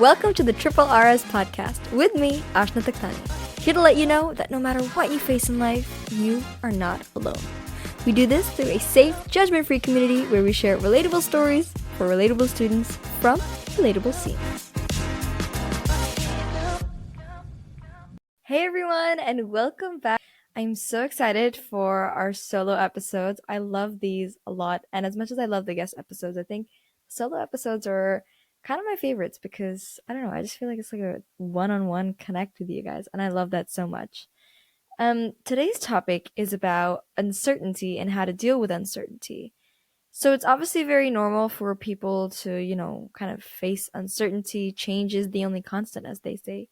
Welcome to the Triple RS podcast with me, Ashna Taktani, here to let you know that no matter what you face in life, you are not alone. We do this through a safe, judgment-free community where we share relatable stories for relatable students from relatable scenes. Hey everyone, and welcome back. I'm so excited for our solo episodes. I love these a lot, and as much as I love the guest episodes, I think solo episodes are kind of my favorites because, I don't know, I just feel like it's like a one-on-one connect with you guys, and I love that so much. Today's topic is about uncertainty and how to deal with uncertainty. So it's obviously very normal for people to, kind of face uncertainty. Change is the only constant, as they say.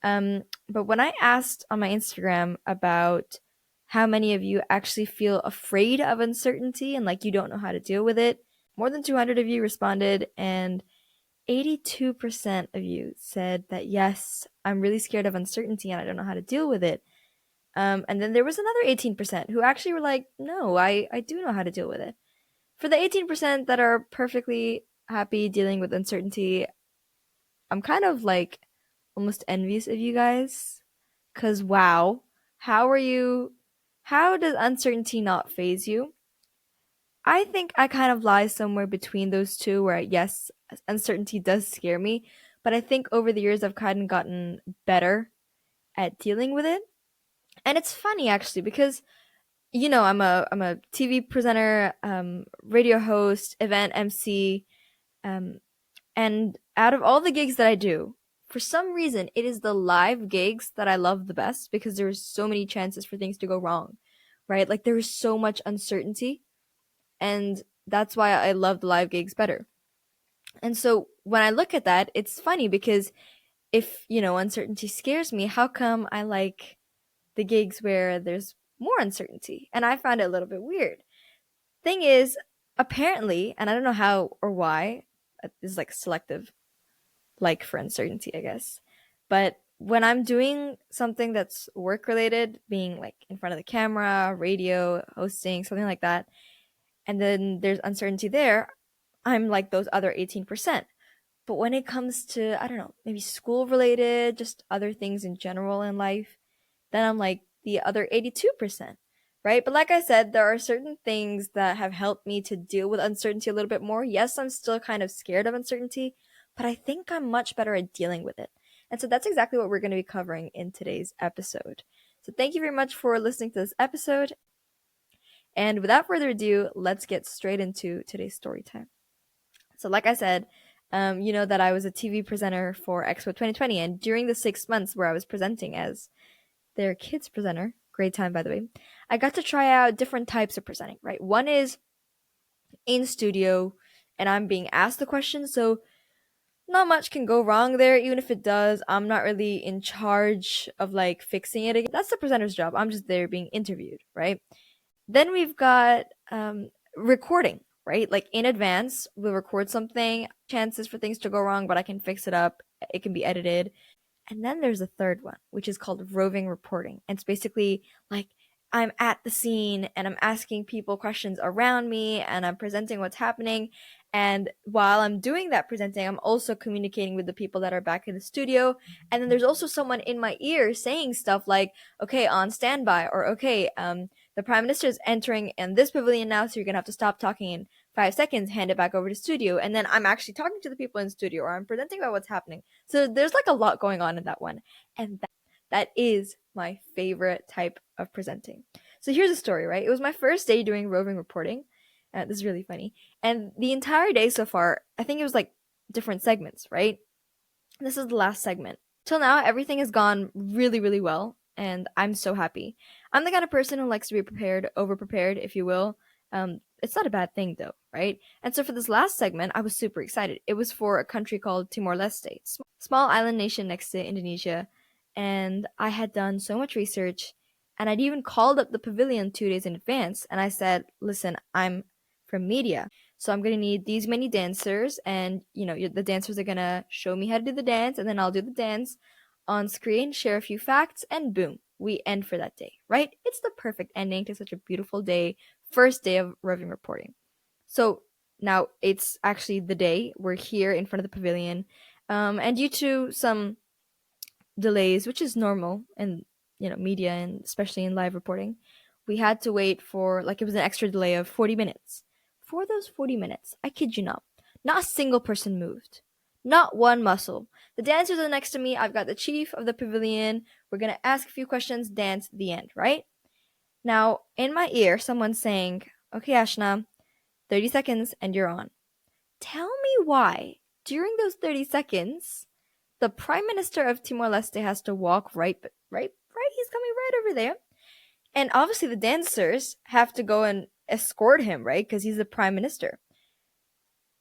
But when I asked on my Instagram about how many of you actually feel afraid of uncertainty and like you don't know how to deal with it, more than 200 of you responded, and 82% of you said that yes, I'm really scared of uncertainty and I don't know how to deal with it. And then there was another 18% who actually were like, no, I do know how to deal with it. For the 18% that are perfectly happy dealing with uncertainty, I'm kind of like almost envious of you guys. Cause wow, how does uncertainty not faze you? I think I kind of lie somewhere between those two where yes, uncertainty does scare me, but I think over the years I've kind of gotten better at dealing with it. And it's funny actually because I'm a TV presenter, radio host, event MC, um, and out of all the gigs that I do, for some reason, it is the live gigs that I love the best because there's so many chances for things to go wrong, right? Like there is so much uncertainty, and that's why I love the live gigs better. And so when I look at that, it's funny because if uncertainty scares me, how come I like the gigs where there's more uncertainty? And I found it a little bit weird. Thing is, apparently, and I don't know how or why, this is like selective like for uncertainty, I guess. But when I'm doing something that's work related, being like in front of the camera, radio, hosting, something like that, and then there's uncertainty there, I'm like those other 18%. But when it comes to, I don't know, maybe school related, just other things in general in life, then I'm like the other 82%, right? But like I said, there are certain things that have helped me to deal with uncertainty a little bit more. Yes, I'm still kind of scared of uncertainty, but I think I'm much better at dealing with it. And so that's exactly what we're going to be covering in today's episode. So thank you very much for listening to this episode. And without further ado, let's get straight into today's story time. So like I said, you know that I was a TV presenter for Expo 2020, and during the 6 months where I was presenting as their kids presenter, great time by the way, I got to try out different types of presenting, right? One is in studio and I'm being asked the question, so not much can go wrong there. Even if it does, I'm not really in charge of like fixing it again. That's the presenter's job. I'm just there being interviewed, right? Then we've got recording, right? Like in advance, we'll record something, chances for things to go wrong, but I can fix it up. It can be edited. And then there's a third one, which is called roving reporting. And it's basically like I'm at the scene and I'm asking people questions around me and I'm presenting what's happening. And while I'm doing that presenting, I'm also communicating with the people that are back in the studio. And then there's also someone in my ear saying stuff like, okay, on standby, or okay, the prime minister is entering in this pavilion now, so you're gonna have to stop talking in 5 seconds, hand it back over to studio. And then I'm actually talking to the people in studio or I'm presenting about what's happening. So there's like a lot going on in that one. And that is my favorite type of presenting. So here's a story, right? It was my first day doing roving reporting. This is really funny. And the entire day so far, I think it was like different segments, right? This is the last segment. Till now, everything has gone really, really well. And I'm so happy. I'm the kind of person who likes to be prepared, over prepared, if you will. It's not a bad thing though, right? And so for this last segment, I was super excited. It was for a country called Timor-Leste, small island nation next to Indonesia. And I had done so much research, and I'd even called up the pavilion 2 days in advance. And I said, listen, I'm from media, so I'm going to need these many dancers. And, the dancers are going to show me how to do the dance, and then I'll do the dance on screen, share a few facts, and boom, we end for that day, right? It's the perfect ending to such a beautiful day, first day of roving reporting. So now it's actually the day. We're here in front of the pavilion. And due to some delays, which is normal in media and especially in live reporting, we had to wait for like it was an extra delay of 40 minutes. For those 40 minutes, I kid you not a single person moved. Not one muscle. The dancers are next to me. I've got the chief of the pavilion. We're gonna ask a few questions, dance, the end, right? Now, in my ear, someone's saying, "Okay, Ashna, 30 seconds and you're on." Tell me why, during those 30 seconds, the Prime Minister of Timor Leste has to walk right. He's coming right over there. And obviously, the dancers have to go and escort him, right? Because he's the Prime Minister.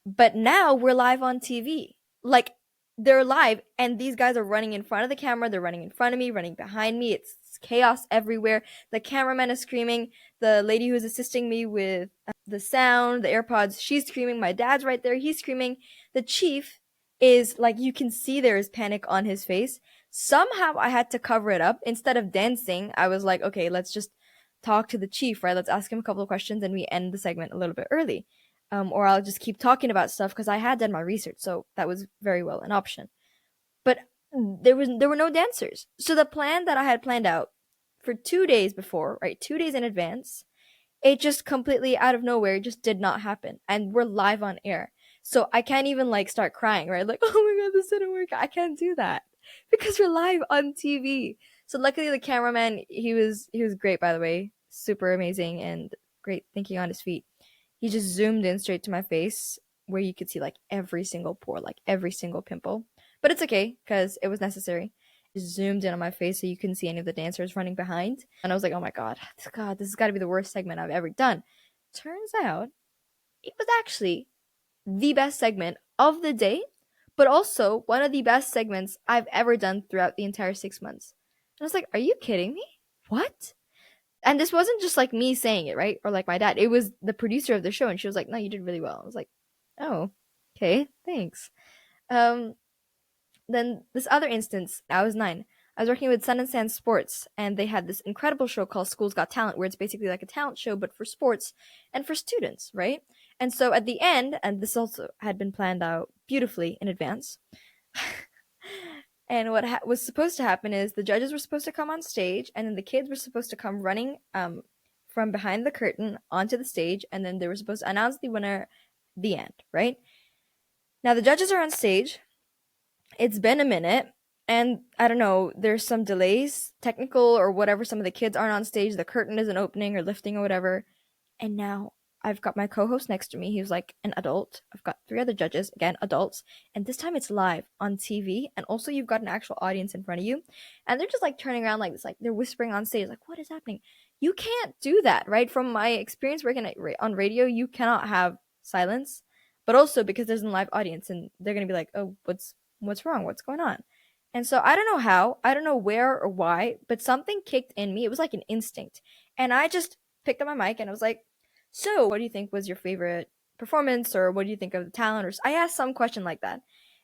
But now we're live on TV. Like, they're live, and these guys are running in front of the camera. They're running in front of me, running behind me. It's chaos everywhere. The cameraman is screaming. The lady who's assisting me with the sound, the AirPods, she's screaming. My dad's right there. He's screaming. The chief is like, you can see there is panic on his face. Somehow I had to cover it up. Instead of dancing, I was like, okay, let's just talk to the chief, right? Let's ask him a couple of questions and we end the segment a little bit early. Or I'll just keep talking about stuff because I had done my research, so that was very well an option. But there were no dancers, so the plan that I had planned out for 2 days before, right, 2 days in advance, it just completely out of nowhere just did not happen, and we're live on air, so I can't even like start crying, right? Like, oh my god, this didn't work. I can't do that because we're live on TV. So luckily, the cameraman he was great, by the way, super amazing and great thinking on his feet. He just zoomed in straight to my face where you could see like every single pore, like every single pimple. But it's okay because it was necessary. He zoomed in on my face so you couldn't see any of the dancers running behind. And I was like, oh my God, this has got to be the worst segment I've ever done. Turns out it was actually the best segment of the day, but also one of the best segments I've ever done throughout the entire 6 months. And I was like, are you kidding me? What? And this wasn't just like me saying it, right? Or like my dad. It was the producer of the show, and she was like, "No, you did really well." I was like, "Oh, okay, thanks." Um, then this other instance, I was 9. I was working with Sun and Sand Sports, and they had this incredible show called School's Got Talent, where it's basically like a talent show, but for sports and for students, right? And so at the end, and this also had been planned out beautifully in advance. And what was supposed to happen is the judges were supposed to come on stage, and then the kids were supposed to come running from behind the curtain onto the stage, and then they were supposed to announce the winner the end, right? Now the judges are on stage. It's been a minute, and I don't know, there's some delays, technical or whatever. Some of the kids aren't on stage, the curtain isn't opening or lifting or whatever. And now I've got my co-host next to me. He was like an adult. I've got 3 other judges, again, adults. And this time it's live on TV. And also you've got an actual audience in front of you. And they're just like turning around like this, like they're whispering on stage, like, what is happening? You can't do that, right? From my experience working on radio, you cannot have silence. But also because there's a live audience and they're gonna be like, oh, what's wrong? What's going on? And so I don't know how, I don't know where or why, but something kicked in me. It was like an instinct. And I just picked up my mic and I was like, so, what do you think was your favorite performance, or what do you think of the talent? Or I asked some question like that,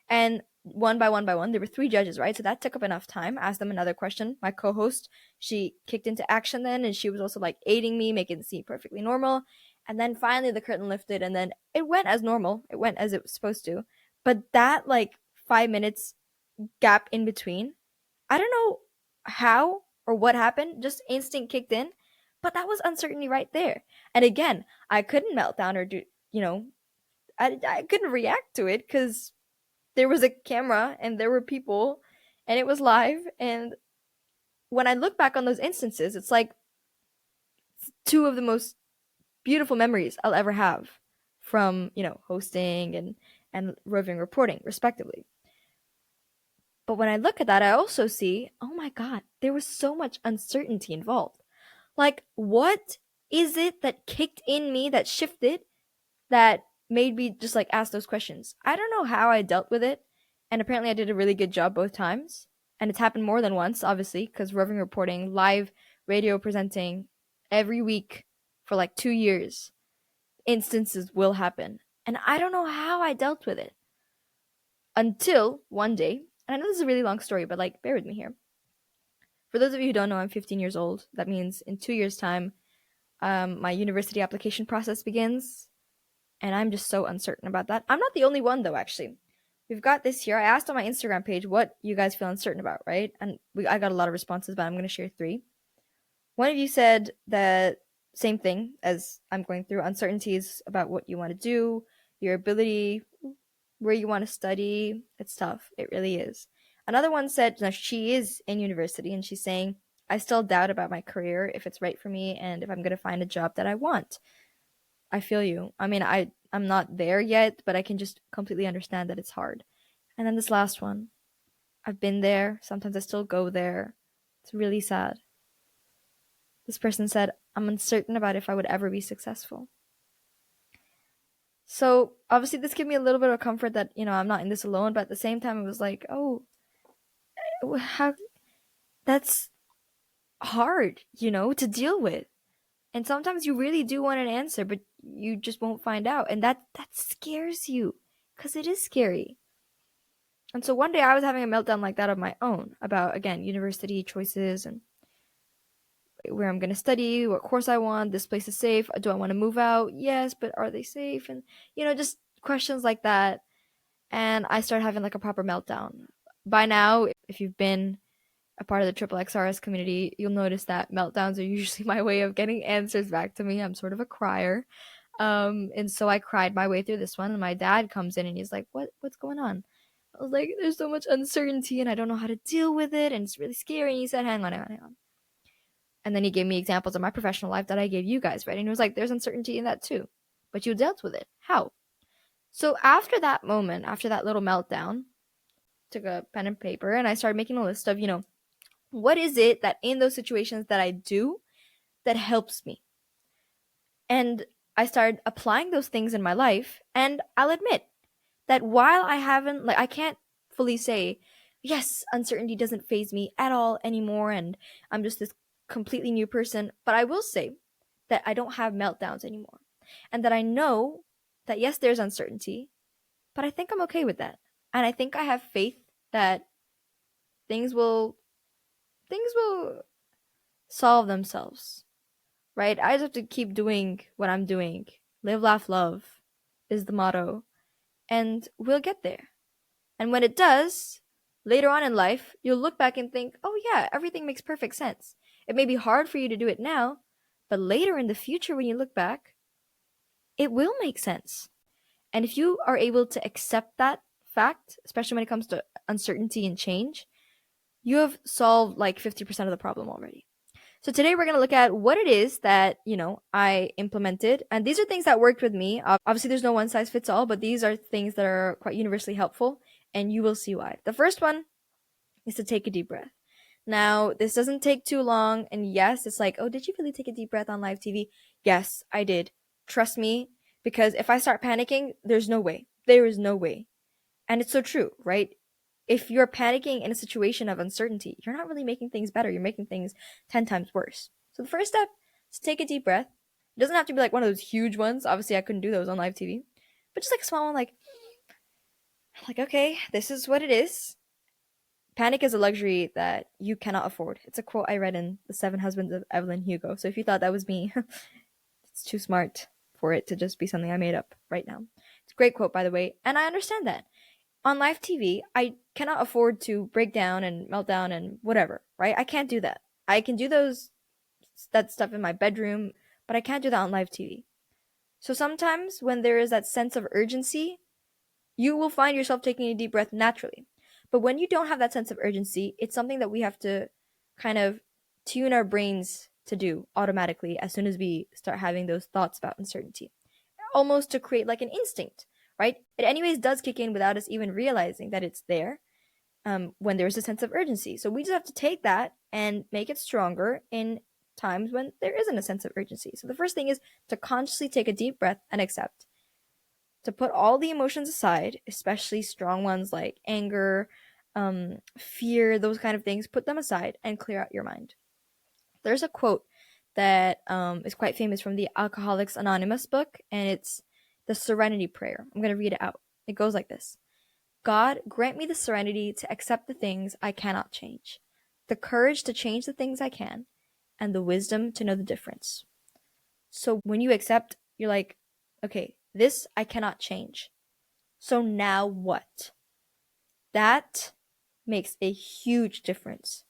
and one by one by one, there were 3 judges, right? So that took up enough time. I asked them another question. My co-host, she kicked into action then, and she was also like aiding me, making it seem perfectly normal. And then finally, the curtain lifted, and then it went as normal. It went as it was supposed to. But that like 5 minutes gap in between, I don't know how or what happened. Just instinct kicked in, but that was uncertainty right there. And again, I couldn't melt down or do, I couldn't react to it because there was a camera and there were people and it was live. And when I look back on those instances, it's like 2 of the most beautiful memories I'll ever have from, hosting and roving reporting, respectively. But when I look at that, I also see, oh my God, there was so much uncertainty involved. Like, what is it that kicked in me, that shifted, that made me just like ask those questions? I don't know how I dealt with it. And apparently, I did a really good job both times. And it's happened more than once, obviously, because roving reporting, live radio presenting every week for like 2 years, instances will happen. And I don't know how I dealt with it until one day. And I know this is a really long story, but like, bear with me here. For those of you who don't know, I'm 15 years old. That means in 2 years' time, my university application process begins, and I'm just so uncertain about that. I'm not the only one, though, actually. we've got this here. I asked on my Instagram page what you guys feel uncertain about, right? And I got a lot of responses, but I'm going to share three. One of you said that same thing as I'm going through, uncertainties about what you want to do, your ability, where you want to study. It's tough. It really is. Another one said that she is in university and she's saying, I still doubt about my career, if it's right for me, and if I'm going to find a job that I want. I feel you. I mean, I'm not there yet, but I can just completely understand that it's hard. And then this last one, I've been there. Sometimes I still go there. It's really sad. This person said, I'm uncertain about if I would ever be successful. So obviously this gave me a little bit of comfort that, I'm not in this alone, but at the same time it was like, oh, how that's hard, to deal with. And sometimes you really do want an answer, but you just won't find out. And that scares you because it is scary. And so one day I was having a meltdown like that of my own about, again, university choices and where I'm going to study, what course I want, this place is safe. Do I want to move out? Yes, but are they safe? And, just questions like that. And I started having like a proper meltdown. By now, if you've been a part of the triple XRS community, you'll notice that meltdowns are usually my way of getting answers back to me. I'm sort of a crier. And so I cried my way through this one, and my dad comes in and he's like, what's going on? I was like, there's so much uncertainty and I don't know how to deal with it, and it's really scary. And he said, hang on. And then he gave me examples of my professional life that I gave you guys, right? And he was like, there's uncertainty in that too, but you dealt with it. How? So after that moment, after that little meltdown, took a pen and paper and I started making a list of, what is it that in those situations that I do that helps me? And I started applying those things in my life. And I'll admit that while I haven't, I can't fully say, yes, uncertainty doesn't faze me at all anymore. And I'm just this completely new person. But I will say that I don't have meltdowns anymore. And that I know that, yes, there's uncertainty, but I think I'm okay with that. And I think I have faith that things will solve themselves, right? I just have to keep doing what I'm doing. Live, laugh, love is the motto, and we'll get there. And when it does, later on in life, you'll look back and think, oh yeah, everything makes perfect sense. It may be hard for you to do it now, but later in the future, when you look back, it will make sense. And if you are able to accept that fact, especially when it comes to uncertainty and change, you have solved like 50% of the problem already. So today we're going to look at what it is that, I implemented. And these are things that worked with me. Obviously, there's no one size fits all, but these are things that are quite universally helpful. And you will see why. The first one is to take a deep breath. Now, this doesn't take too long. And yes, it's like, oh, did you really take a deep breath on live TV? Yes, I did. Trust me, because if I start panicking, there's no way. There is no way. And it's so true, right? If you're panicking in a situation of uncertainty, you're not really making things better. You're making things 10 times worse. So the first step is to take a deep breath. It doesn't have to be like one of those huge ones. Obviously, I couldn't do those on live TV. But just like a small one, like okay, this is what it is. Panic is a luxury that you cannot afford. It's a quote I read in The Seven Husbands of Evelyn Hugo. So if you thought that was me, it's too smart for it to just be something I made up right now. It's a great quote, by the way. And I understand that. On live TV, I cannot afford to break down and melt down and whatever, right? I can't do that. I can do that stuff in my bedroom, but I can't do that on live TV. So sometimes when there is that sense of urgency, you will find yourself taking a deep breath naturally. But when you don't have that sense of urgency, it's something that we have to kind of tune our brains to do automatically as soon as we start having those thoughts about uncertainty. Almost to create like an instinct, right? It anyways does kick in without us even realizing that it's there when there's a sense of urgency. So we just have to take that and make it stronger in times when there isn't a sense of urgency. So the first thing is to consciously take a deep breath and accept. To put all the emotions aside, especially strong ones like anger, fear, those kind of things, put them aside and clear out your mind. There's a quote that is quite famous from the Alcoholics Anonymous book, and it's the Serenity Prayer. I'm going to read it out. It goes like this: God, grant me the serenity to accept the things I cannot change, the courage to change the things I can, and the wisdom to know the difference. So when you accept, you're like, okay, this I cannot change. So now what? That makes a huge difference.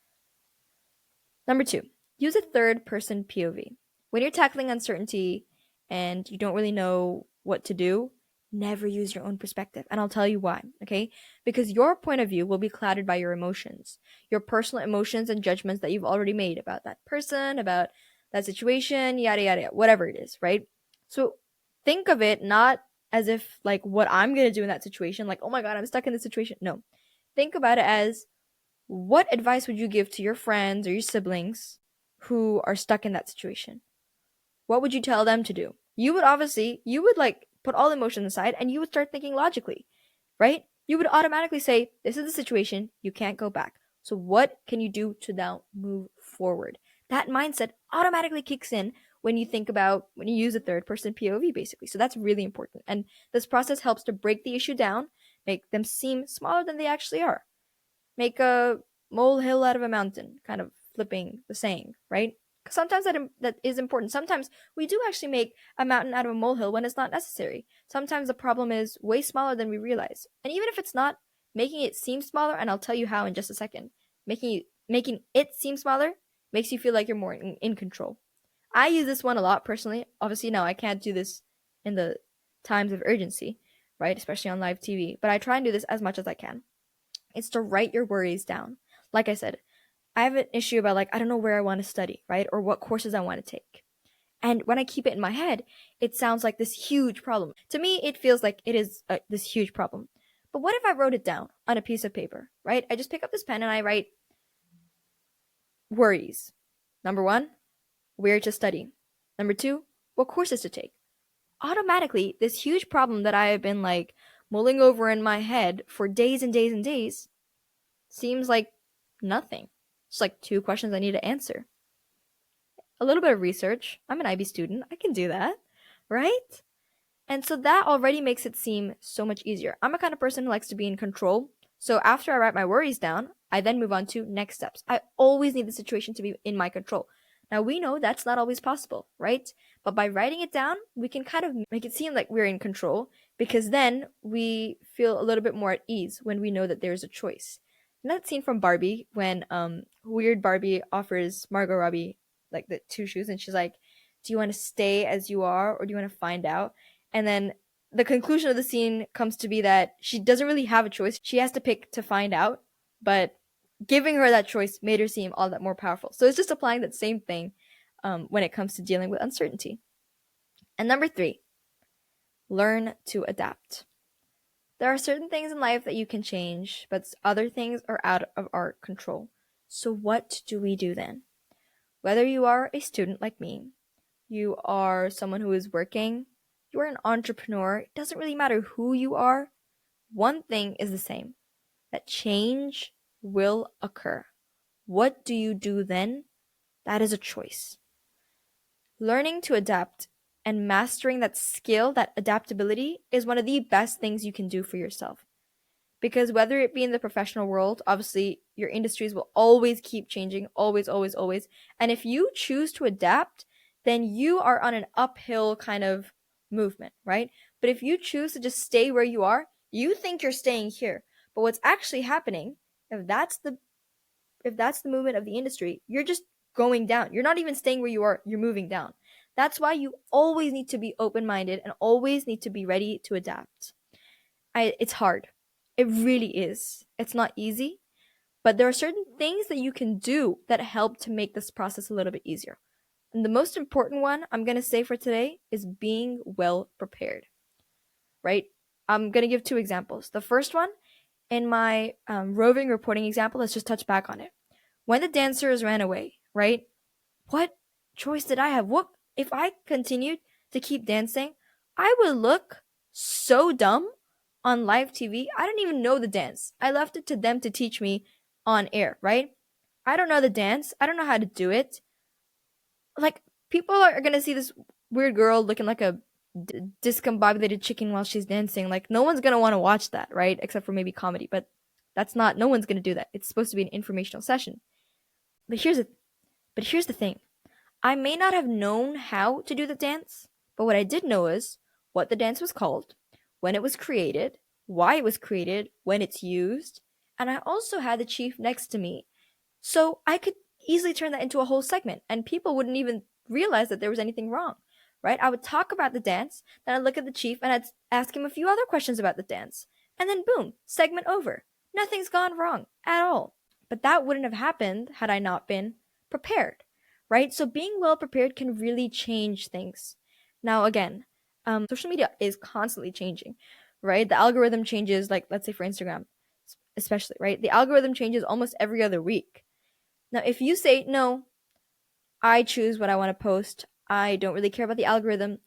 Number two, use a third person POV. When you're tackling uncertainty and you don't really know what to do, never use your own perspective. And I'll tell you why, okay? Because your point of view will be clouded by your emotions, your personal emotions and judgments that you've already made about that person, about that situation, yada, yada, yada, whatever it is, right? So think of it not as if like what I'm going to do in that situation, like, oh my God, I'm stuck in this situation. No. Think about it as what advice would you give to your friends or your siblings who are stuck in that situation? What would you tell them to do? You would like put all emotions aside and you would start thinking logically, right? You would automatically say, this is the situation, you can't go back. So, what can you do to now move forward? That mindset automatically kicks in when you think about when you use a third person POV, basically. So, that's really important. And this process helps to break the issue down, make them seem smaller than they actually are. Make a molehill out of a mountain, kind of flipping the saying, right? Because sometimes that is important. Sometimes we do actually make a mountain out of a molehill when it's not necessary. Sometimes the problem is way smaller than we realize. And even if it's not, making it seem smaller, and I'll tell you how in just a second, making it seem smaller makes you feel like you're more in control. I use this one a lot personally. Obviously, now I can't do this in the times of urgency, right? Especially on live TV. But I try and do this as much as I can. It's to write your worries down. Like I said, I have an issue about like I don't know where I want to study, right? Or what courses I want to take. And when I keep it in my head, it sounds like this huge problem. To me, it feels like it is this huge problem. But what if I wrote it down on a piece of paper, right? I just pick up this pen and I write worries. Number one, where to study. Number two, what courses to take. Automatically, this huge problem that I have been like mulling over in my head for days and days and days seems like nothing. It's like two questions I need to answer. A little bit of research. I'm an IB student. I can do that, right? And so that already makes it seem so much easier. I'm a kind of person who likes to be in control. So after I write my worries down, I then move on to next steps. I always need the situation to be in my control. Now we know that's not always possible, right? But by writing it down, we can kind of make it seem like we're in control because then we feel a little bit more at ease when we know that there's a choice. And that scene from Barbie when weird Barbie offers Margot Robbie like the two shoes and she's like, "Do you want to stay as you are or do you want to find out?" And then the conclusion of the scene comes to be that she doesn't really have a choice. She has to pick to find out, but giving her that choice made her seem all that more powerful. So it's just applying that same thing when it comes to dealing with uncertainty. And number three, learn to adapt. There are certain things in life that you can change, but other things are out of our control. So what do we do then? Whether you are a student like me, you are someone who is working, you are an entrepreneur, it doesn't really matter who you are. One thing is the same, that change will occur. What do you do then? That is a choice. Learning to adapt and mastering that skill, that adaptability, is one of the best things you can do for yourself. Because whether it be in the professional world, obviously your industries will always keep changing, always, always, always. And if you choose to adapt, then you are on an uphill kind of movement, right? But if you choose to just stay where you are, you think you're staying here. But what's actually happening, if that's the movement of the industry, you're just going down. You're not even staying where you are, you're moving down. That's why you always need to be open-minded and always need to be ready to adapt. It's hard. It really is. It's not easy, but there are certain things that you can do that help to make this process a little bit easier. And the most important one I'm going to say for today is being well prepared, right? I'm going to give two examples. The first one, in my roving reporting example, let's just touch back on it. When the dancers ran away, right? What choice did I have? What if I continued to keep dancing? I would look so dumb on live TV. I don't even know the dance. I left it to them to teach me on air, right? I don't know the dance. I don't know how to do it. Like, people are going to see this weird girl looking like a discombobulated chicken while she's dancing. Like, no one's going to want to watch that, right? Except for maybe comedy. But no one's going to do that. It's supposed to be an informational session. But here's the thing. I may not have known how to do the dance, but what I did know is what the dance was called, when it was created, why it was created, when it's used, And I also had the chief next to me. So I could easily turn that into a whole segment and people wouldn't even realize that there was anything wrong, right? I would talk about the dance, then I'd look at the chief and I'd ask him a few other questions about the dance. And then boom, segment over. Nothing's gone wrong at all. But that wouldn't have happened had I not been prepared, right? So being well prepared can really change things. Now, again, social media is constantly changing, right? The algorithm changes, like let's say for Instagram, especially, right? The algorithm changes almost every other week. Now, if you say, no, I choose what I want to post, I don't really care about the algorithm,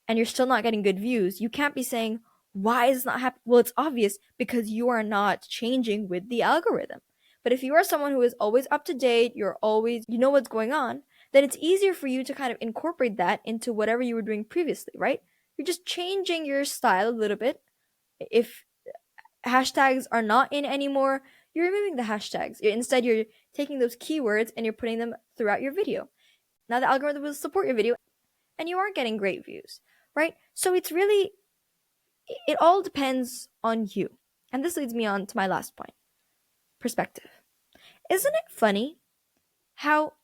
and you're still not getting good views, you can't be saying, why is this not happening? Well, it's obvious because you are not changing with the algorithm. But if you are someone who is always up to date, you know what's going on, then it's easier for you to kind of incorporate that into whatever you were doing previously, right? You're just changing your style a little bit. If hashtags are not in anymore, you're removing the hashtags. Instead, you're taking those keywords and you're putting them throughout your video. Now the algorithm will support your video and you are getting great views, right? So it all depends on you. And this leads me on to my last point, perspective. Isn't it funny how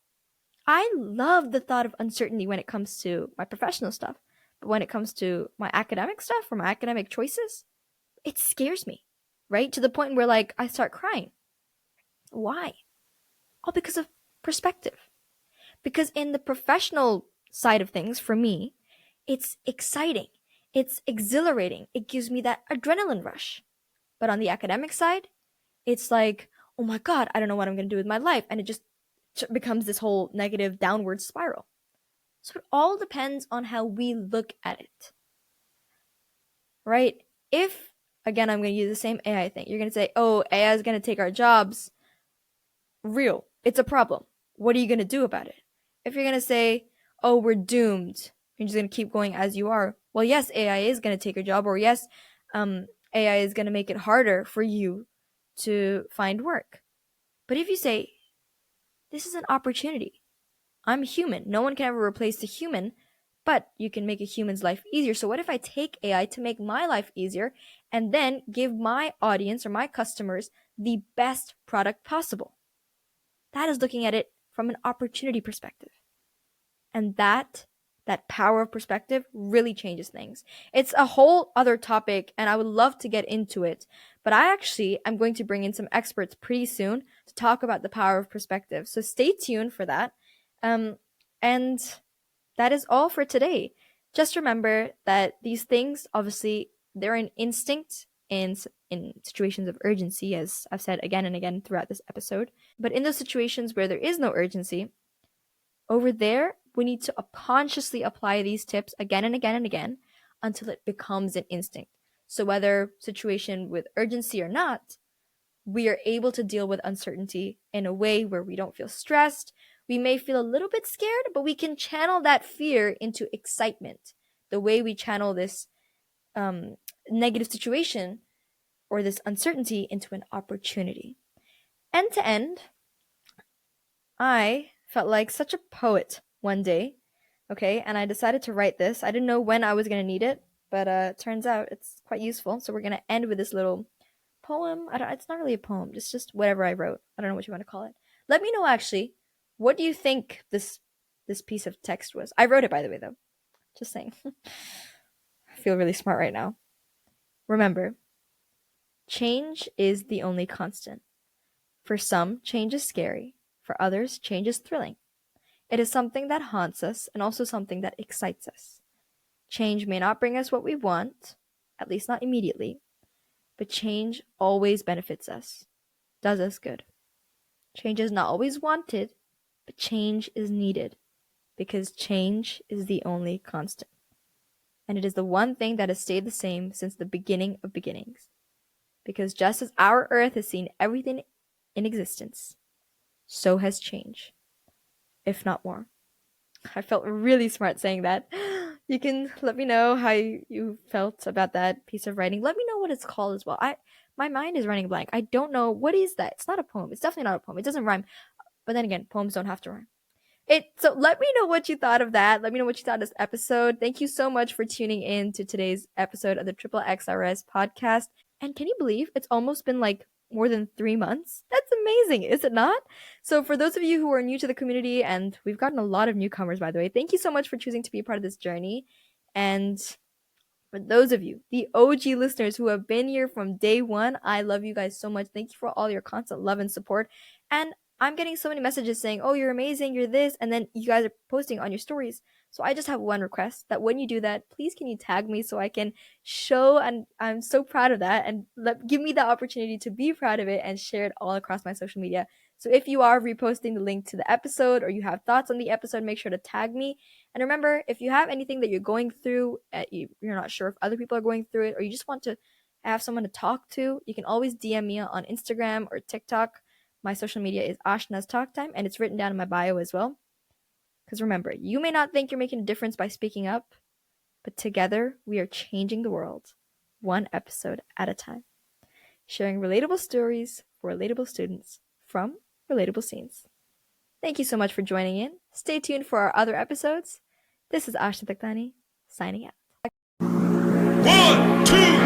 I love the thought of uncertainty when it comes to my professional stuff, but when it comes to my academic stuff or my academic choices, it scares me, right? To the point where like I start crying. Why? All because of perspective. Because in the professional side of things, for me, it's exciting. It's exhilarating. It gives me that adrenaline rush. But on the academic side, it's like, oh my God, I don't know what I'm going to do with my life. And it just becomes this whole negative downward spiral. So it all depends on how we look at it, right? If, again, I'm going to use the same AI thing, you're going to say, oh, AI is going to take our jobs. Real. It's a problem. What are you going to do about it? If you're going to say, oh, we're doomed, you're just going to keep going as you are. Well, yes, AI is going to take your job, or yes, AI is going to make it harder for you to find work. But if you say, this is an opportunity, I'm human. No one can ever replace a human, but you can make a human's life easier. So what if I take AI to make my life easier and then give my audience or my customers the best product possible? That is looking at it from an opportunity perspective. And that power of perspective really changes things. It's a whole other topic and I would love to get into it, but I actually am going to bring in some experts pretty soon to talk about the power of perspective. So stay tuned for that. And that is all for today. Just remember that these things, obviously, they're an instinct in situations of urgency, as I've said again and again throughout this episode. But in those situations where there is no urgency, over there, we need to consciously apply these tips again and again and again until it becomes an instinct. So whether situation with urgency or not, we are able to deal with uncertainty in a way where we don't feel stressed. We may feel a little bit scared, but we can channel that fear into excitement. The way we channel this negative situation or this uncertainty into an opportunity. End to end, I felt like such a poet one day, okay, and I decided to write this. I didn't know when I was going to need it, but it turns out it's quite useful. So we're going to end with this little poem. It's not really a poem, it's just whatever I wrote. I don't know what you want to call it. Let me know, actually, what do you think this piece of text was? I wrote it, by the way, though. Just saying. I feel really smart right now. Remember, change is the only constant. For some, change is scary. For others, change is thrilling. It is something that haunts us and also something that excites us. Change may not bring us what we want, at least not immediately, but change always benefits us, does us good. Change is not always wanted, but change is needed, because change is the only constant. And it is the one thing that has stayed the same since the beginning of beginnings. Because just as our earth has seen everything in existence, so has change, if not more. I felt really smart saying that. You can let me know how you felt about that piece of writing. Let me know what it's called as well. My mind is running blank. I don't know. What is that? It's not a poem. It's definitely not a poem. It doesn't rhyme. But then again, poems don't have to rhyme. So let me know what you thought of that. Let me know what you thought of this episode. Thank you so much for tuning in to today's episode of the Triple XRS podcast. And can you believe it's almost been like more than 3 months. That's amazing, is it not? So, for those of you who are new to the community, and we've gotten a lot of newcomers, by the way, thank you so much for choosing to be a part of this journey. And for those of you, the OG listeners who have been here from day one, I love you guys so much. Thank you for all your constant love and support. And I'm getting so many messages saying, "Oh, you're amazing, you're this," and then you guys are posting on your stories. So I just have one request, that when you do that, please can you tag me so I can show, and I'm so proud of that, and give me the opportunity to be proud of it and share it all across my social media. So if you are reposting the link to the episode or you have thoughts on the episode, make sure to tag me. And remember, if you have anything that you're going through, you're not sure if other people are going through it, or you just want to have someone to talk to, you can always DM me on Instagram or TikTok. My social media is Ashna's Talk Time, and it's written down in my bio as well. Because remember, you may not think you're making a difference by speaking up, but together we are changing the world, one episode at a time. Sharing relatable stories for relatable students from relatable scenes. Thank you so much for joining in. Stay tuned for our other episodes. This is Ashna Taktani, signing out. 1, 2,